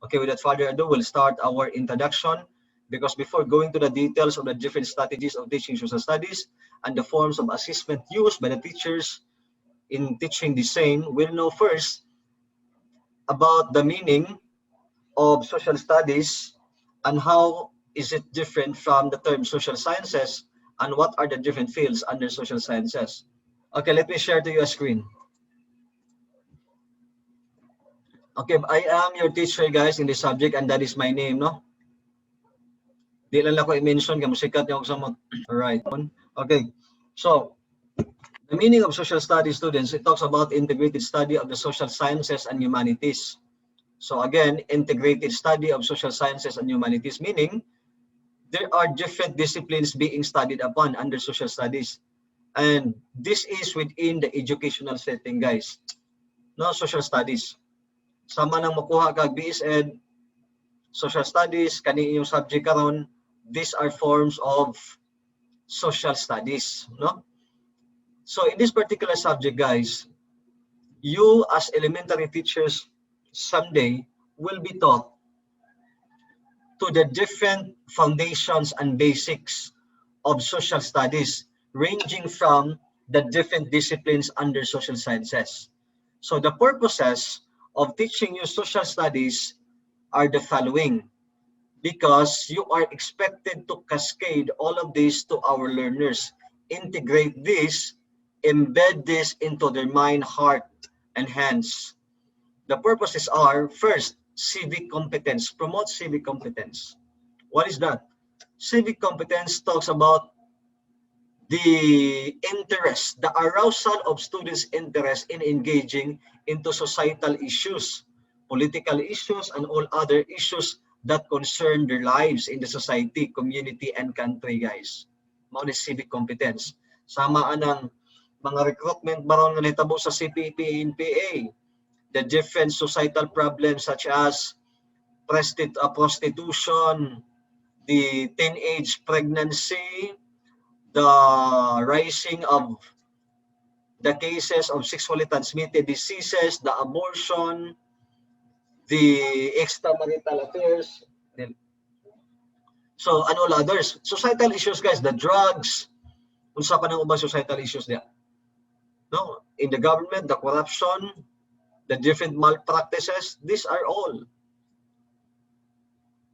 Okay, without further ado, we'll start our introduction, because before going to the details of the different strategies of teaching social studies and the forms of assessment used by the teachers in teaching the same, we'll know first about the meaning of social studies and how is it different from the term social sciences and what are the different fields under social sciences. Okay, let me share to you a screen. Okay, I am your teacher, guys, in this subject, and that is my name, no? Di lang ako i-mention, kaya musikat niya ako sa mga. Alright. Okay, so the meaning of social studies, students, it talks about integrated study of the social sciences and humanities. So again, integrated study of social sciences and humanities, meaning there are different disciplines being studied upon under social studies. And this is within the educational setting, guys. No, social studies. Sama nang makuha kag BSED, social studies, kani yung subject karon, these are forms of social studies, no? So in this particular subject, guys, you as elementary teachers someday will be taught to the different foundations and basics of social studies, ranging from the different disciplines under social sciences. So the purposes of teaching you social studies are the following, because you are expected to cascade all of this to our learners, integrate this, embed this into their mind, heart, and hands. The purposes are, first, civic competence. Promote civic competence. What is that? Civic competence talks about the interest, the arousal of students' interest in engaging into societal issues, political issues, and all other issues that concern their lives in the society, community, and country, guys. Mao ni civic competence. Sama anang mga recruitment baron nga nahitabo sa CPP and PA, the different societal problems such as prostitution, the teenage pregnancy, the rising of the cases of sexually transmitted diseases, the abortion, the extramarital affairs, so and all others. Societal issues, guys, the drugs, unsa pa nang ubang societal issues niya. No, in the government, the corruption, the different malpractices, these are all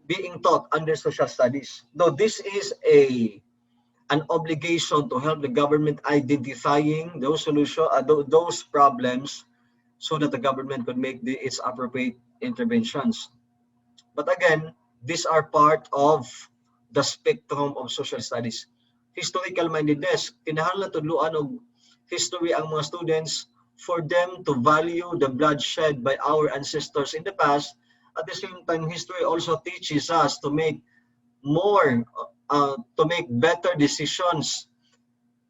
being taught under social studies. Though this is an obligation to help the government identifying those solutions, those problems, so that the government could make its appropriate interventions. But again, these are part of the spectrum of social studies. Historical mindedness, kinahanglan tudluan og history ang mga students for them to value the bloodshed by our ancestors in the past. At the same time, history also teaches us to make better decisions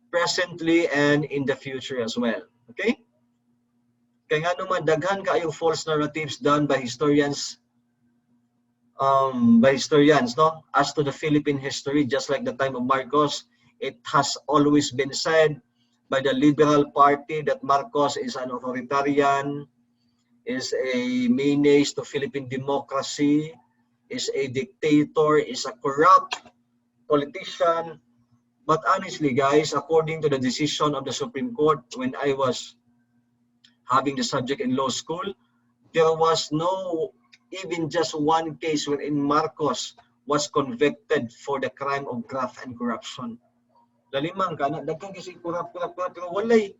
presently and in the future as well. Okay? Kaya nga naman, daghan kayong false narratives done by historians, no? As to the Philippine history, just like the time of Marcos, it has always been said by the Liberal Party that Marcos is an authoritarian, is a menace to Philippine democracy, is a dictator, is a corrupt politician. But honestly, guys, according to the decision of the Supreme Court, when I was having the subject in law school, there was no even just one case wherein Marcos was convicted for the crime of graft and corruption. Lalimang ka na, daghan kasi corrupt, pero walay,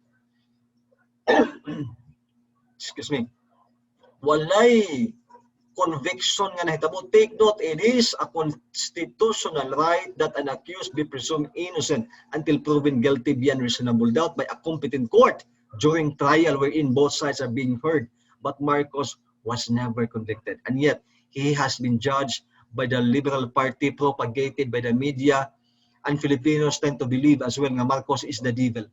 excuse me, walay conviction nga nahitabo. Take note, it is a constitutional right that an accused be presumed innocent until proven guilty beyond reasonable doubt by a competent court during trial wherein both sides are being heard. But Marcos was never convicted, and yet he has been judged by the Liberal Party, propagated by the media, and Filipinos tend to believe as well nga Marcos is the devil.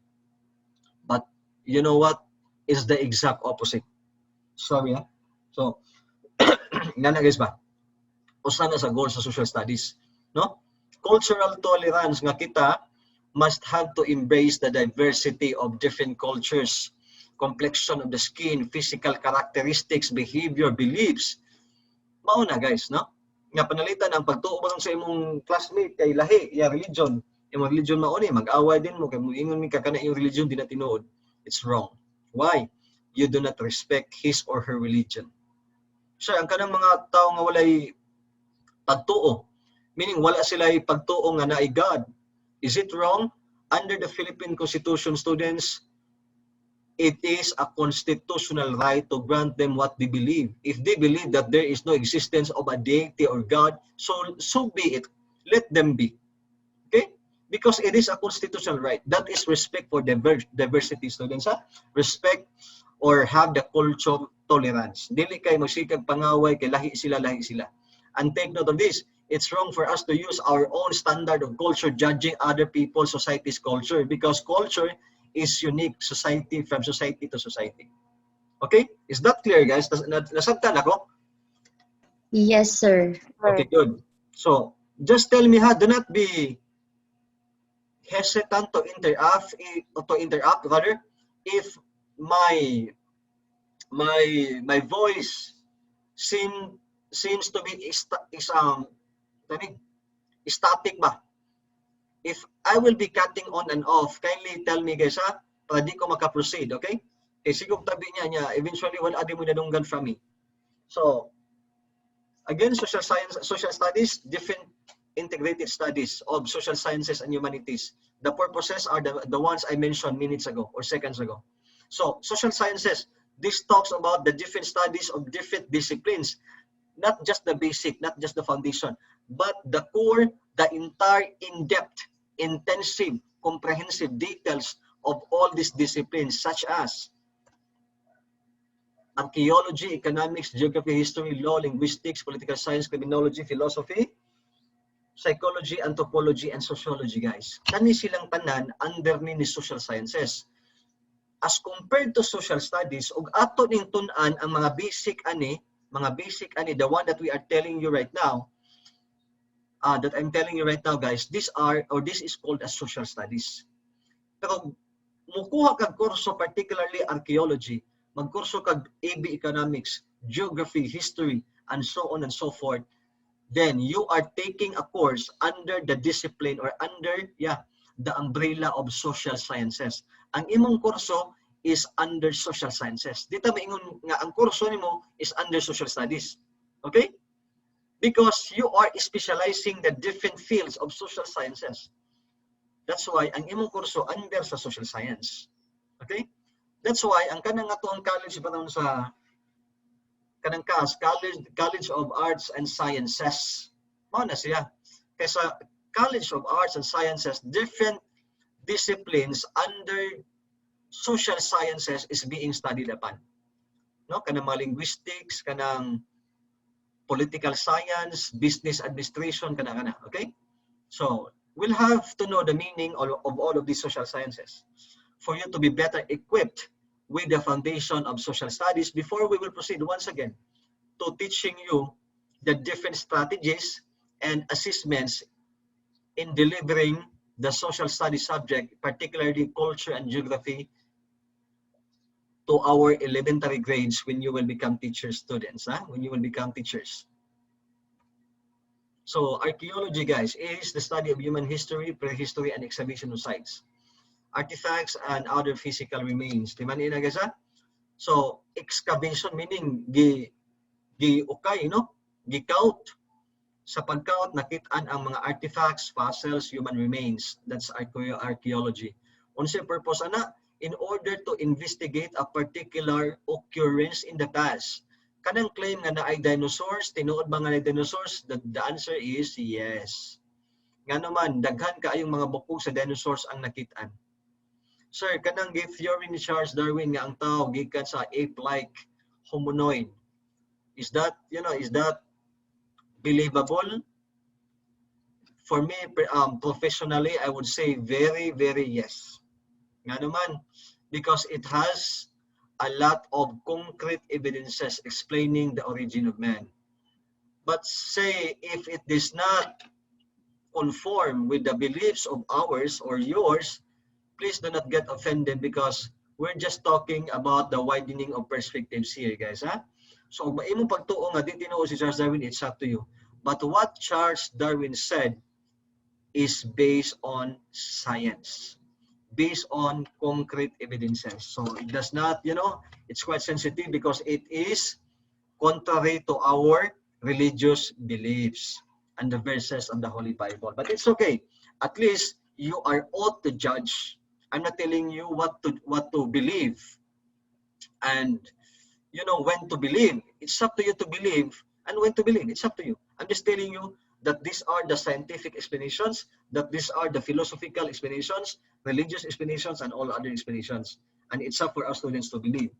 But you know what? It's the exact opposite. Sorry, ha? So, nga na guys ba? Usa na sa goal sa social studies, no? Cultural tolerance nga kita must have to embrace the diversity of different cultures, complexion of the skin, physical characteristics, behavior, beliefs, Mauna guys, no? Nga panalitan ang pagtuo ba sa imong classmate kay lahi, ya religion. Imong religion mauni, mag-away din mo kay moingon mi ka kana iyong religion di na tinuod. It's wrong. Why? You do not respect his or her religion. Sir, ang kanang mga tao nga walay pagtuo, meaning wala sila pagtuo nga naay God. Is it wrong? Under the Philippine Constitution, students, it is a constitutional right to grant them what they believe. If they believe that there is no existence of a deity or God, so be it. Let them be. Okay? Because it is a constitutional right. That is respect for diversity, students. Ha? Respect or have the culture tolerance. Dili kay magsikag pangaway kay lahi sila. And take note of this. It's wrong for us to use our own standard of culture judging other people's society's culture, because culture is unique society from society to society. Okay? Is that clear, guys? Nasabtan ako? Yes, sir. Okay, good. So, just tell me, do not be hesitant to interrupt rather, if my voice seems to be static ba. If I will be cutting on and off, kindly tell me guys para di ko maka-proceed, okay? Siguro tabi niya, eventually wala di mo nadunggan from me. So, again, social studies, different integrated studies of social sciences and humanities. The purposes are the ones I mentioned minutes ago or seconds ago. So, social sciences, this talks about the different studies of different disciplines, not just the basic, not just the foundation, but the core, the entire in-depth, intensive, comprehensive details of all these disciplines, such as archaeology, economics, geography, history, law, linguistics, political science, criminology, philosophy, psychology, anthropology, and sociology, guys. Kani silang tanan under ni social sciences. As compared to social studies, ug ato ning tun-an ang mga basic ani, the one that we are telling you right now, that I'm telling you right now, guys, this is called as social studies. Pero mukuha kag kurso, particularly archaeology, magkurso kag AB economics, geography, history, and so on and so forth, then you are taking a course under the discipline or under the umbrella of social sciences. Ang imong kurso is under social sciences. Dito maingon nga ang kurso nimo is under social studies. Okay? Because you are specializing the different fields of social sciences. That's why ang imong kurso under sa social science. Okay? That's why ang kanang atoang college panon sa kanang College of Arts and Sciences. Mao na siya. Kaysa College of Arts and Sciences, different disciplines under social sciences is being studied upon. No, kanang mga linguistics, kanang political science, business administration, kana. Okay? So, we'll have to know the meaning of all of these social sciences for you to be better equipped with the foundation of social studies before we will proceed once again to teaching you the different strategies and assessments in delivering the social studies subject, particularly culture and geography, to our elementary grades when you will become teachers, students, when you will become teachers. So archaeology, guys, is the study of human history, prehistory, and excavation of sites, artifacts, and other physical remains. Di man ina, guys, So excavation meaning gi-ukay, gi-count. Sa pag-count, nakitaan ang mga artifacts, fossils, human remains. That's archaeology. Unsa purpose ana? In order to investigate a particular occurrence in the past. Kanang claim nga na ay dinosaurs, tinuod ba nga na dinosaurs? The answer is yes. Nga naman, daghan kaayong mga bukog sa dinosaurs ang nakitaan. Sir, kanang theory ni Charles Darwin nga ang tao gikan sa ape-like hominoid. Is that believable? For me, professionally, I would say very, very yes. Nga naman, because it has a lot of concrete evidences explaining the origin of man. But say if it does not conform with the beliefs of ours or yours, please do not get offended because we're just talking about the widening of perspectives here, guys. So, maimong pagtuo nga, di tinuo si Charles Darwin, it's up to you. But what Charles Darwin said is based on science, based on concrete evidences. So, it does not, it's quite sensitive because it is contrary to our religious beliefs and the verses of the Holy Bible. But it's okay. At least you are ought to judge. I'm not telling you what to believe and when to believe. It's up to you to believe, and when to believe, it's up to you. I'm just telling you that these are the scientific explanations, that these are the philosophical explanations, religious explanations, and all other explanations. And it's up for our students to believe.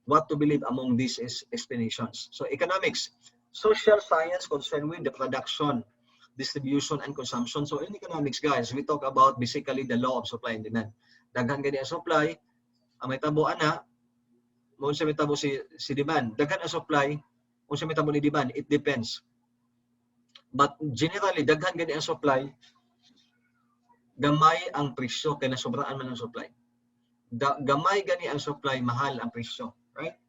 What to believe among these explanations. So economics, social science concerned with the production, distribution, and consumption. So in economics, guys, we talk about basically the law of supply and demand. Daghan gani ang supply, ang may tabo ana, mo sa may tabo si demand. Daghan ang supply, kung sa may tabo ni demand, it depends. But generally, daghan gani ang supply, gamay ang presyo kay nasobraan man ang supply. Gamay gani ang supply, mahal ang presyo, right?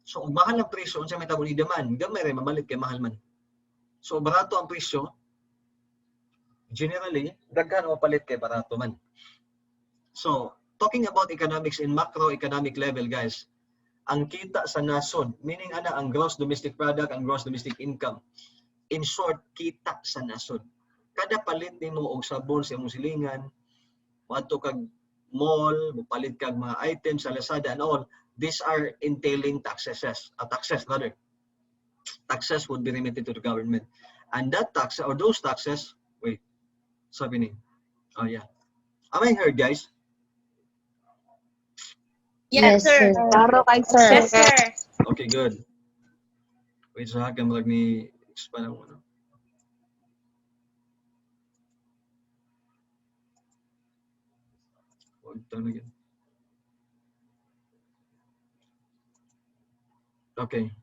So, kung mahal ang presyo, unsa may tabo ni demand, gamay rin mamalit kay mahal man. So, barato ang presyo, generally, daghan o palit kay barato man. So, talking about economics in macroeconomic level, guys, ang kita sa nasod, meaning ang gross domestic product, ang gross domestic income. In short, kita sa nasod. Kada palit nimo og sabon sa imong silingan, moadto kag mall, palit kag mga items sa Lazada and all, these are entailing taxes rather. Taxes would be remitted to the government. And that tax, or those taxes, wait, sabi ni, oh yeah. Am I heard, guys? Yes, sir. Klaro kay sir. Yes, sir. Okay, good. Wait, so hakan mo ni expand mo. Okay.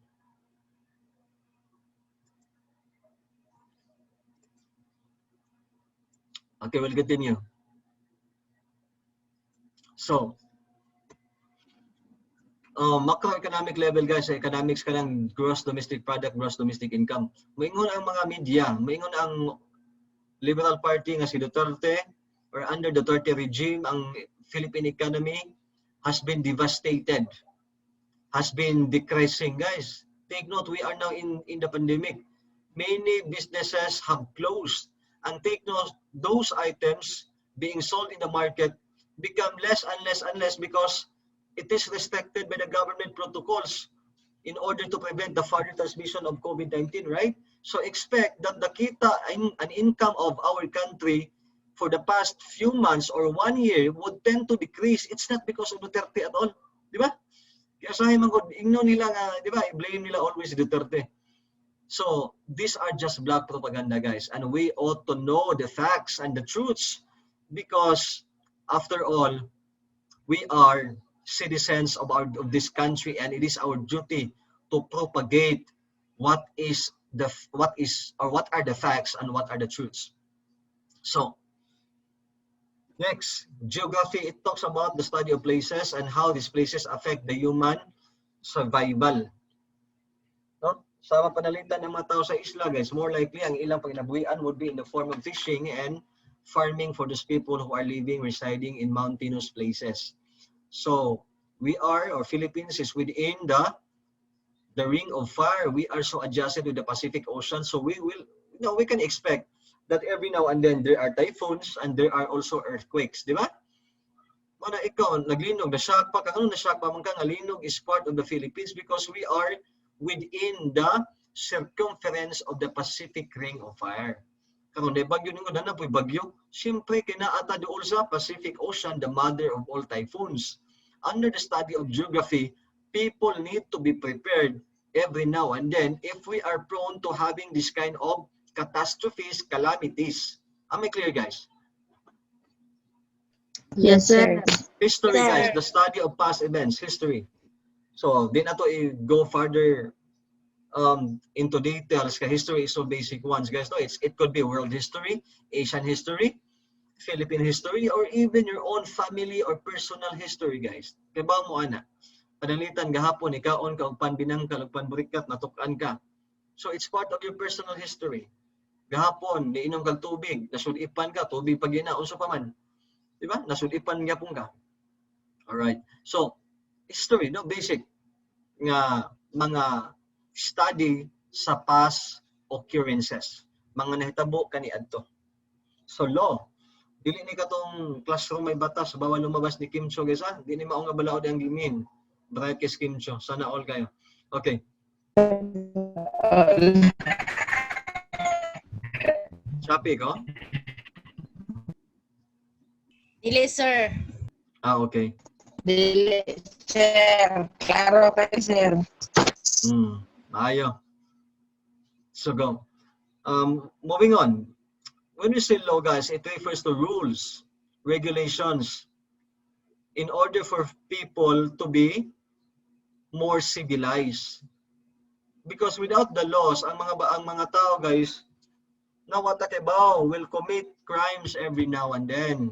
Okay, we'll continue. So, macroeconomic level, guys, economics ka ng gross domestic product, gross domestic income. Maingon ang mga media, maingon ang Liberal Party nga si Duterte, or under the Duterte regime, ang Philippine economy has been devastated, has been decreasing, guys. Take note, we are now in the pandemic. Many businesses have closed. And take note, those items being sold in the market become less and less and less because it is restricted by the government protocols in order to prevent the further transmission of COVID-19, right? So expect that the kita and income of our country for the past few months or 1 year would tend to decrease. It's not because of Duterte at all. Di ba? Kaya sabi man ko, igno nila nga, di ba, blame nila always Duterte. So these are just black propaganda, guys. And we ought to know the facts and the truths because after all, we are citizens of this country, and it is our duty to propagate what are the facts and what are the truths. So next, geography. It talks about the study of places and how these places affect the human survival. No? Sa panalitan ng mga tao sa isla, guys, more likely ang ilang panginabuhian would be in the form of fishing and farming for those people who are residing in mountainous places. So we are, or Philippines is within the ring of fire. We are so adjacent to the Pacific Ocean. So we can expect that every now and then there are typhoons and there are also earthquakes, di ba? Mana ikaw, naglinog, na-shock pa, kung na-shock pa man ka, linog is part of the Philippines because we are within the circumference of the Pacific Ring of Fire. Karon na bagyo ningo na po'y bagyo, siyempre kinaata doon sa Pacific Ocean, the mother of all typhoons. Under the study of geography, people need to be prepared every now and then if we are prone to having this kind of catastrophes, calamities. Am I clear, guys? Yes, sir. History, Sir. guys, the study of past events, history. So, di na to go further into details. History is so basic ones, guys. No, it could be world history, Asian history, Philippine history, or even your own family or personal history, guys. Kaya ba mo, ana? Panalitan gahapon ikaon ka og panbinangkal ug panburikat natukan ka. So it's part of your personal history. Gahapon niinom kag tubig, nasudipan ka, tubig pag gina unsa pa man. Di ba? Nasudipan gyapon ka. All right. So history, no, basic nga mga study sa past occurrences, mga nahitabo kaniadto. So law, dili ni katong classroom may batas bawal lumabas ni Kim Cho guys ha. Dili mao nga balaod ang gimin. Brakes Kim Cho. Sana all kayo. Okay. Sabi ko? Dili, sir. Okay. Dili, sir. Klaro kayo, sir. Maayo. So go. Moving on. When we say law, guys, it refers to rules, regulations, in order for people to be more civilized. Because without the laws, ang mga tao, guys, nawatakebaw will commit crimes every now and then.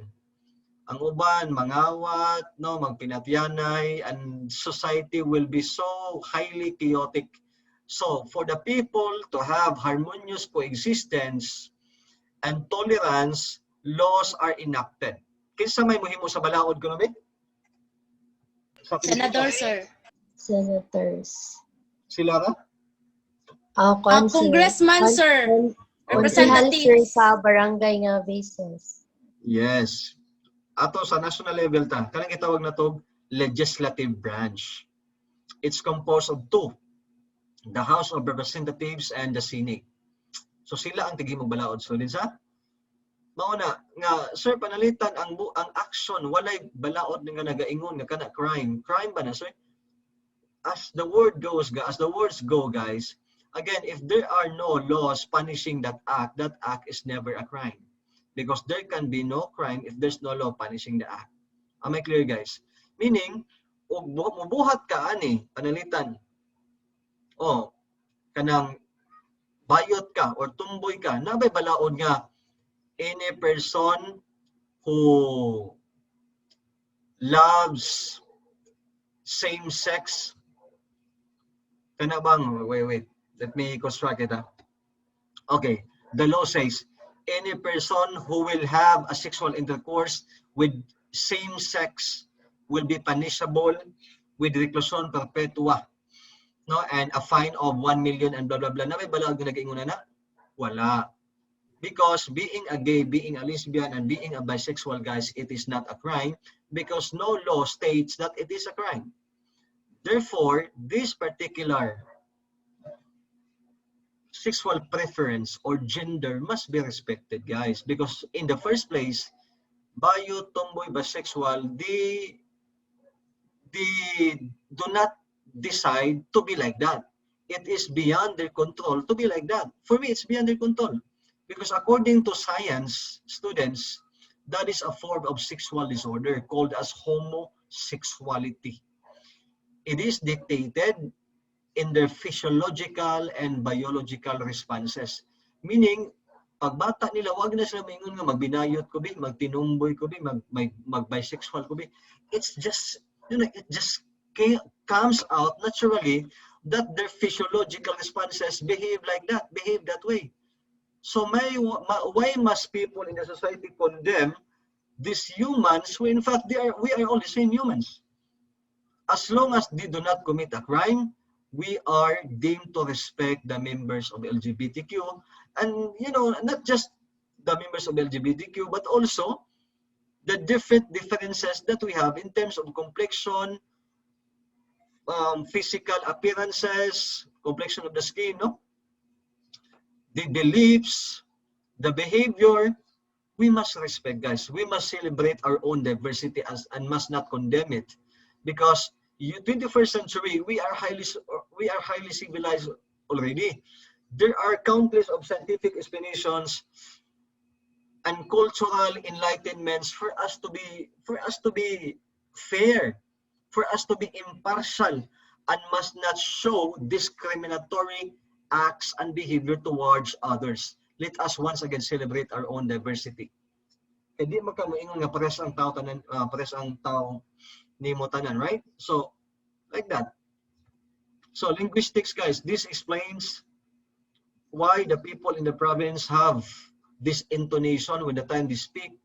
Ang uban mangawat, no, magpinatyanay, and society will be so highly chaotic. So for the people to have harmonious coexistence and tolerance, laws are enacted. Kinsa may mohimo sa balaod ko namin? Senador, sir. Senators. Sila ra? Congressman, sir. Representative sa barangay nga basis. Yes. Ato sa national level ta, kanang gitawag na to legislative branch. It's composed of two, the House of Representatives and the Senate. So sila ang tigimong balaod. So din sa mauna nga sir panalitan ang action walay balaod nga nagaingon nga kana crime ba na sir? As the words go, guys, again, if there are no laws punishing that act is never a crime, because there can be no crime if there's no law punishing the act. Am I clear, guys? Meaning, mubuhat ka ani panalitan, kanang bayot ka or tumboy ka, nabay balaod nga any person who loves same sex, kana bang, wait, let me construct it. Okay, the law says any person who will have a sexual intercourse with same sex will be punishable with reclusion perpetua, no, and a fine of 1 million and blah blah blah. Na may balaod nga nag-ingon na? Wala. Because being a gay, being a lesbian, and being a bisexual, guys, it is not a crime because no law states that it is a crime. Therefore, this particular sexual preference or gender must be respected, guys, because in the first place, bayo, tomboy, bisexual, they do not decide to be like that. It is beyond their control to be like that. For me, it's beyond their control. Because according to science students, that is a form of sexual disorder called as homosexuality. It is dictated in their physiological and biological responses. Meaning, pagbata nila, wag na sila maingon nga magbinayot ko bi, magtinumboy ko bi, mag-bisexual ko bi. It's just, it just comes out naturally that their physiological responses behave like that, behave that way. So why must people in the society condemn these humans when in fact we are all the same humans? As long as they do not commit a crime, we are deemed to respect the members of LGBTQ, and not just the members of LGBTQ, but also the differences that we have in terms of complexion, physical appearances, complexion of the skin, no? The beliefs, the behavior, we must respect, guys. We must celebrate our own diversity and must not condemn it, because 21st century we are highly civilized already. There are countless of scientific explanations and cultural enlightenments for us to be fair, for us to be impartial, and must not show discriminatory acts and behavior towards others. Let us once again celebrate our own diversity. Hindi magkamoingon nga pares ang tao tanan, pares ang tao nimo tanan, right? So Like that. So linguistics, guys, this explains why the people in the province have this intonation when the time they speak,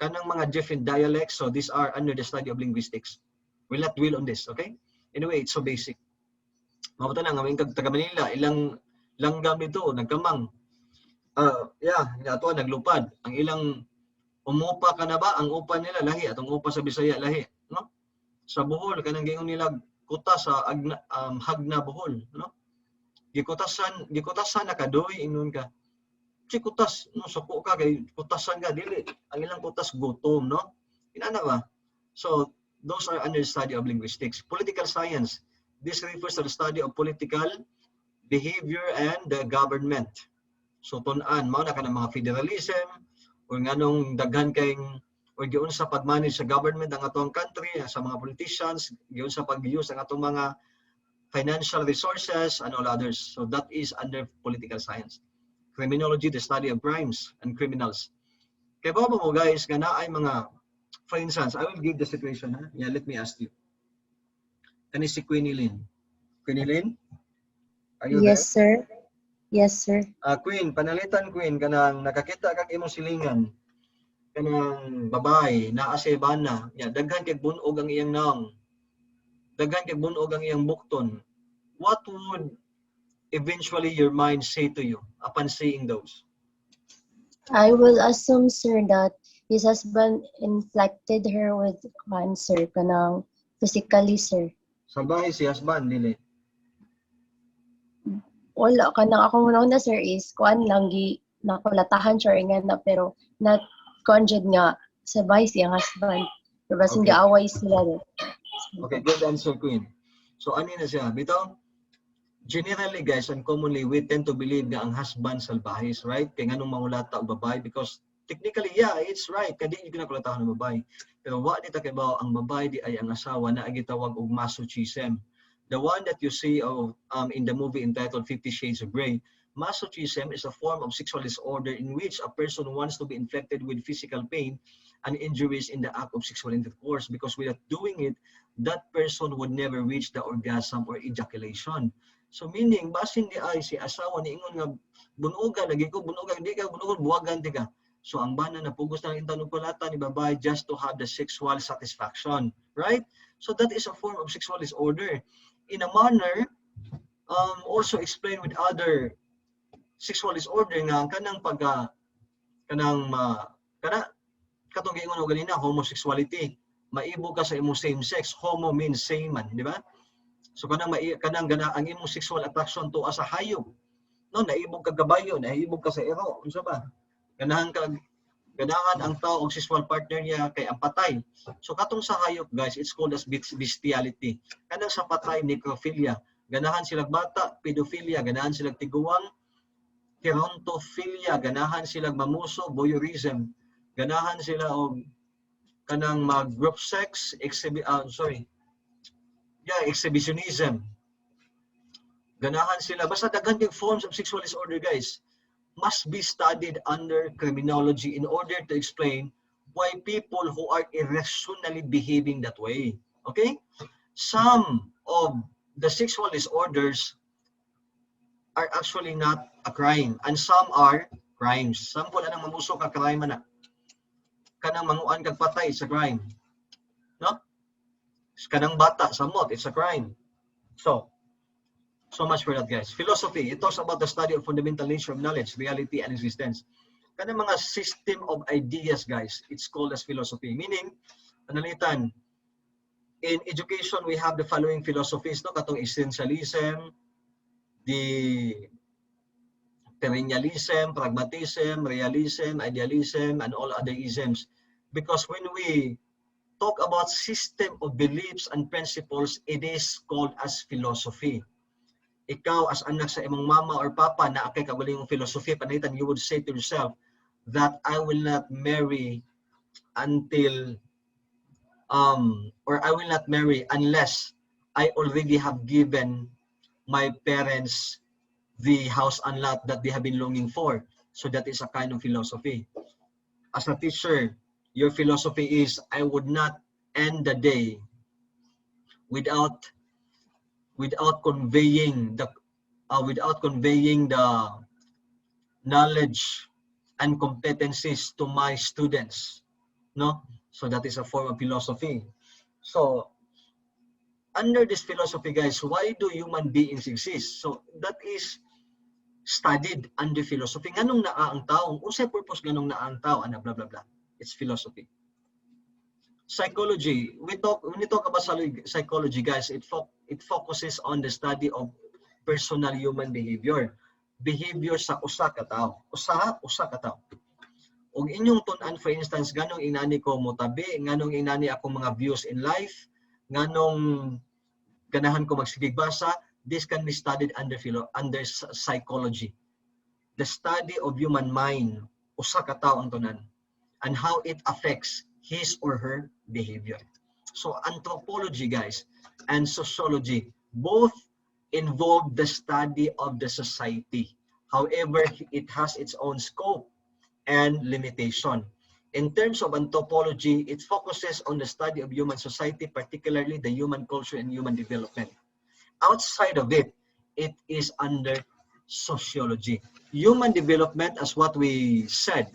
kanang mga different dialects. So these are under the study of linguistics. We'll not dwell on this, okay? Anyway, it's so basic. Mabuto na, ngawin kag taga Manila, ilang langgam ito, nagkamang. Ato naglupad. Ang ilang umupa ka na ba? Ang upa nila lahi, atong upa sa Bisaya lahi, no? Sa Bohol, kanang giingon nila kutas sa hagna Bohol, no? Gikutasan na kadoy ingon ka. Si kutas, no, suko ka kay kutasan ka dili. Ang ilang kutas gutom, no? Inana ba? So, those are under the study of linguistics. Political science. This refers to the study of political behavior and the government. So, tun-an, mao na ka ng mga federalism, o nganong daghan kayong, o giun sa pag-manage sa government ang atong country, sa mga politicians, giun sa pag-use ang atong mga financial resources, and all others. So, that is under political science. Criminology, the study of crimes and criminals. Kaya ba mo guys, nga na ay mga, for instance, I will give the situation. Ha? Yeah, let me ask you. Kani si Queenie Lynn. Queenie Lynn? Are you Yes, there? sir. Yes, sir. Queen, panalitan Queen, kanang nakakita kag imong silingan. Kanang babae, naa sa bana. Yeah, daghan kay bunog ang iyang naong. Daghan kay bunog ang iyang bukton. What would eventually your mind say to you upon seeing those? I will assume, sir, that his husband inflicted her with cancer, kanang physically, sir. Sa bahay si husband, dili. Wala, kanang ako muna sir, is kuan lang, nakulatahan siya nga na, pero not conjud nga sa bahay siyang husband. Pero basin Okay. gaaway sila. Okay, good answer, Queen. So, ano na siya? Bitaw, generally, guys, and commonly, we tend to believe nga ang husband salbahis, right? Kaya nga nung mangulata o babae, because technically, yeah, it's right. Kaya di yung kinakulatahan ng babae. Pero what dito kay ba, ang babae di ay ang asawa na agitawag og masochism. The one that you see in the movie entitled 50 Shades of Grey, masochism is a form of sexual disorder in which a person wants to be inflicted with physical pain and injuries in the act of sexual intercourse, because without doing it, that person would never reach the orgasm or ejaculation. So meaning, basin di ay si asawa ni ingon nga bunugan, lagi ko bunugan, di ka bunugan, buwagan di ka. So ang bana na pugos na ng tanong ni babae just to have the sexual satisfaction, right? So that is a form of sexual disorder. In a manner, also explained with other sexual disorder nga kanang katong giingon og ganina, homosexuality. Maibo ka sa imong same sex. Homo means same man, di ba? So kanang ang imong sexual attraction to as a hayop. No, naibog ka kabayo, naibog ka sa ero, unsa ba? Ganahan ang tao og sexual partner niya kay ang patay. So katong sa hayop, guys, it's called as bestiality. Kanang sa patay, necrophilia. Ganahan sila bata, pedophilia. Ganahan sila tiguang, gerontophilia. Ganahan sila mamuso, voyeurism. Ganahan sila og kanang mag-group sex, exhibitionism. Ganahan sila. Basta daghan yung forms of sexual disorder, guys, must be studied under criminology in order to explain why people who are irrationally behaving that way. Okay? Some of the sexual disorders are actually not a crime, and some are crimes. Some po na nang mamuso ka crime na. Kanang manguan kag patay sa crime. No? Kanang bata samot, it's a crime. So much for that, guys. Philosophy, it talks about the study of fundamental nature of knowledge, reality, and existence. Kanang mga system of ideas, guys, it's called as philosophy. Meaning, panalitan, in education, we have the following philosophies, no? Katong essentialism, the perennialism, pragmatism, realism, idealism, and all other isms. Because when we talk about system of beliefs and principles, it is called as philosophy. Ikaw as anak sa imong mama or papa na akay kagaling philosophy, panitan, you would say to yourself that I will not marry until or I will not marry unless I already have given my parents the house and lot that they have been longing for. So that is a kind of philosophy. As a teacher, your philosophy is I would not end the day without without conveying the knowledge and competencies to my students, no? So that is a form of philosophy. So under this philosophy, guys, why do human beings exist? So that is studied under philosophy. Nganong naa ang tao? Unsay purpose nganong naa ang tao? Ana blah blah blah. It's philosophy. Psychology. When we talk about psychology, guys, it focuses on the study of personal human behavior. Behavior sa usa ka tawo. Usa ka tawo. Og inyong tun-an, for instance, nganong inani ko motabi, nganong inani ako mga views in life, nganong ganahan ko magsigigbasa, this can be studied under psychology. The study of human mind, usa ka tawo ang tunan, and how it affects his or her behavior. So anthropology, guys, and sociology both involve the study of the society. However, it has its own scope and limitation. In terms of anthropology, it focuses on the study of human society, particularly the human culture and human development. Outside of it, it is under sociology. Human development, as what I said,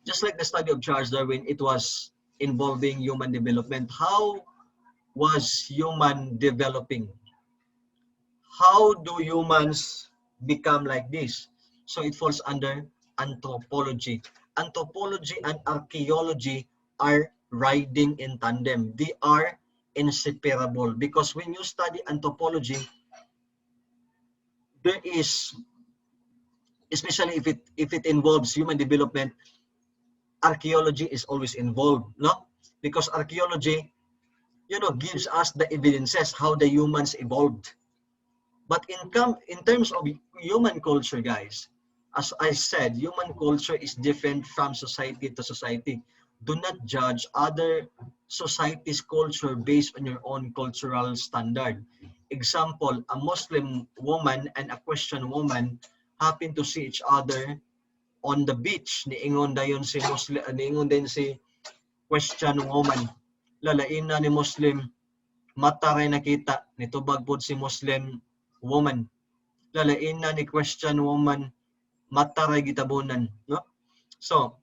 just like the study of Charles Darwin, it was involving human development. How was human developing? How do humans become like this? So it falls under anthropology. Anthropology and archaeology are riding in tandem. They are inseparable because when you study anthropology, there is, especially if it involves human development, archaeology is always involved, no? Because archaeology, gives us the evidences how the humans evolved. But in terms of human culture, guys, as I said, human culture is different from society to society. Do not judge other societies' culture based on your own cultural standard. Example, a Muslim woman and a Christian woman happen to see each other on the beach. Niingon dayon si Muslim, niingon din si Christian woman. Lalain na ni Muslim, mata kay nakita, nitubag pod si Muslim woman. Lalain na ni Christian woman, mata kay gitabunan, no? So,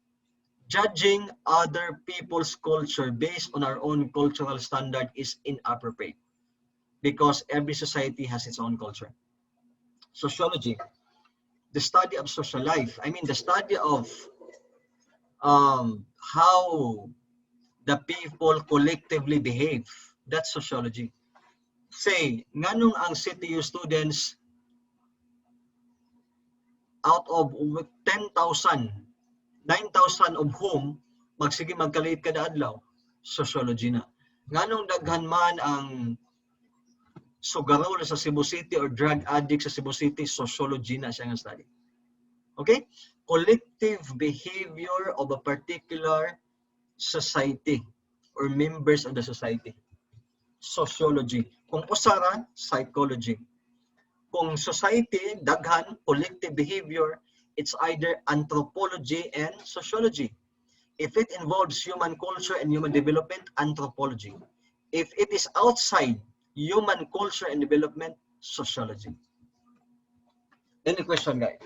judging other people's culture based on our own cultural standard is inappropriate because every society has its own culture. Sociology, the study of social life. I mean, the study of how the people collectively behave. That's sociology. Say, nganong ang CTU students out of 10,000, 9,000 of whom magsige magkaliit kada adlaw, sociology na. Nganong daghan man ang sugarol sa Cebu City or drug addict sa Cebu City, sociology na siya nga study. Okay? Collective behavior of a particular society or members of the society. Sociology. Kung usara, psychology. Kung society, daghan, collective behavior, it's either anthropology and sociology. If it involves human culture and human development, anthropology. If it is outside human culture and development, sociology. Any question, guys?